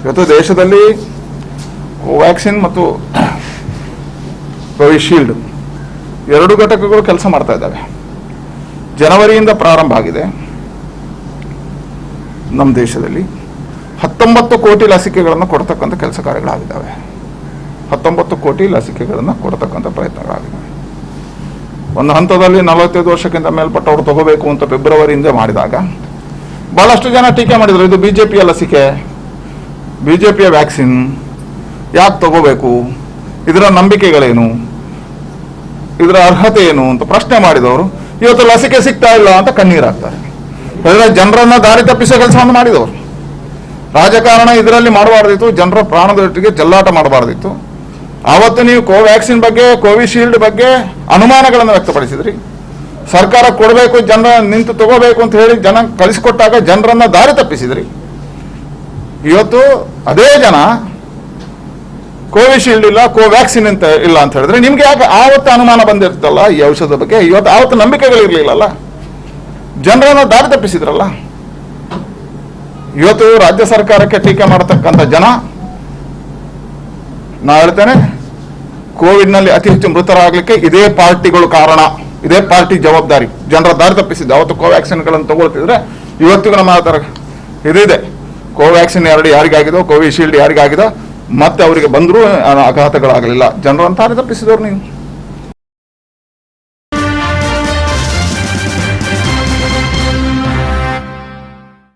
ಇವತ್ತು ದೇಶದಲ್ಲಿ ಕೋವ್ಯಾಕ್ಸಿನ್ ಮತ್ತು ಕೋವಿಶೀಲ್ಡ್ ಎರಡು ಘಟಕಗಳು ಕೆಲಸ ಮಾಡ್ತಾ ಇದ್ದಾವೆ. ಜನವರಿಯಿಂದ ಪ್ರಾರಂಭ ಆಗಿದೆ. ನಮ್ಮ ದೇಶದಲ್ಲಿ 19 ಕೋಟಿ ಲಸಿಕೆಗಳನ್ನು ಕೊಡ್ತಕ್ಕಂಥ ಕೆಲಸ ಕಾರ್ಯಗಳಾಗಿದ್ದಾವೆ. 19 ಕೋಟಿ ಲಸಿಕೆಗಳನ್ನು ಕೊಡ್ತಕ್ಕಂಥ ಪ್ರಯತ್ನಗಳಾಗಿದ್ದಾವೆ. ಒಂದು ಹಂತದಲ್ಲಿ 45 ವರ್ಷಕ್ಕಿಂತ ಮೇಲ್ಪಟ್ಟವರು ತಗೋಬೇಕು ಅಂತ ಫೆಬ್ರವರಿಯಿಂದ ಮಾಡಿದಾಗ ಬಹಳಷ್ಟು ಜನ ಟೀಕೆ ಮಾಡಿದರು, ಇದು ಬಿಜೆಪಿಯ ಲಸಿಕೆ, ಬಿಜೆಪಿಯ ವ್ಯಾಕ್ಸಿನ್, ಯಾಕೆ ತಗೋಬೇಕು, ಇದರ ನಂಬಿಕೆಗಳೇನು, ಇದರ ಅರ್ಹತೆ ಏನು ಅಂತ ಪ್ರಶ್ನೆ ಮಾಡಿದವರು ಇವತ್ತು ಲಸಿಕೆ ಸಿಗ್ತಾ ಇಲ್ಲ ಅಂತ ಕಣ್ಣೀರಾಗ್ತಾರೆ. ಜನರನ್ನ ದಾರಿ ತಪ್ಪಿಸೋ ಕೆಲಸವನ್ನು ಮಾಡಿದವರು. ರಾಜಕಾರಣ ಇದರಲ್ಲಿ ಮಾಡಬಾರ್ದಿತ್ತು, ಜನರ ಪ್ರಾಣದೊಟ್ಟಿಗೆ ಚೆಲ್ಲಾಟ ಮಾಡಬಾರ್ದಿತ್ತು. ಆವತ್ತು ನೀವು ಕೋವ್ಯಾಕ್ಸಿನ್ ಬಗ್ಗೆ, ಕೋವಿಶೀಲ್ಡ್ ಬಗ್ಗೆ ಅನುಮಾನಗಳನ್ನು ವ್ಯಕ್ತಪಡಿಸಿದ್ರಿ. ಸರ್ಕಾರ ಕೊಡಬೇಕು, ಜನರ ನಿಂತು ತಗೋಬೇಕು ಅಂತ ಹೇಳಿ ಜನ ಕಳಿಸಿಕೊಟ್ಟಾಗ ಜನರನ್ನ ದಾರಿ ತಪ್ಪಿಸಿದ್ರಿ. ಇವತ್ತು ಅದೇ ಜನ ಕೋವಿಶೀಲ್ಡ್ ಇಲ್ಲ, ಕೋವ್ಯಾಕ್ಸಿನ್ ಅಂತ ಇಲ್ಲ ಅಂತ ಹೇಳಿದ್ರೆ ನಿಮ್ಗೆ ಯಾಕೆ ಆವತ್ತು ಅನುಮಾನ ಬಂದಿರ್ತಲ್ಲ ಈ ಔಷಧದ ಬಗ್ಗೆ? ಇವತ್ತು ಆವತ್ತು ನಂಬಿಕೆಗಳಿರ್ಲಿಲ್ಲಲ್ಲ, ಜನರನ್ನ ದಾರಿ ತಪ್ಪಿಸಿದ್ರಲ್ಲ. ಇವತ್ತು ರಾಜ್ಯ ಸರ್ಕಾರಕ್ಕೆ ಟೀಕೆ ಮಾಡತಕ್ಕಂಥ ಜನ, ನಾ ಹೇಳ್ತೇನೆ, ಕೋವಿಡ್ನಲ್ಲಿ ಅತಿ ಹೆಚ್ಚು ಮೃತರಾಗಲಿಕ್ಕೆ ಇದೇ ಪಾರ್ಟಿಗಳು ಕಾರಣ, ಇದೇ ಪಾರ್ಟಿ ಜವಾಬ್ದಾರಿ. ಜನರ ದಾರಿ ತಪ್ಪಿಸಿದ್ದು. ಅವತ್ತು ಕೋವ್ಯಾಕ್ಸಿನ್ಗಳನ್ನು ತಗೊಳ್ತಿದ್ರೆ ಇವತ್ತಿಗೂ ನಮ್ಮ ಹತ್ರ ಇದಿದೆ. ಕೋವ್ಯಾಕ್ಸಿನ್ ಯಾರಿಗಾಗಿದೋ, ಕೋವಿಶೀಲ್ಡ್ ಯಾರಿಗಾಗಿದೋ, ಮತ್ತೆ ಅವರಿಗೆ ಬಂದರೂ ಆಘಾತಗಳಾಗಲಿಲ್ಲ. ಜನರನ್ನು ದಾರಿ ತಪ್ಪಿಸಿದವ್ರು ನೀವು.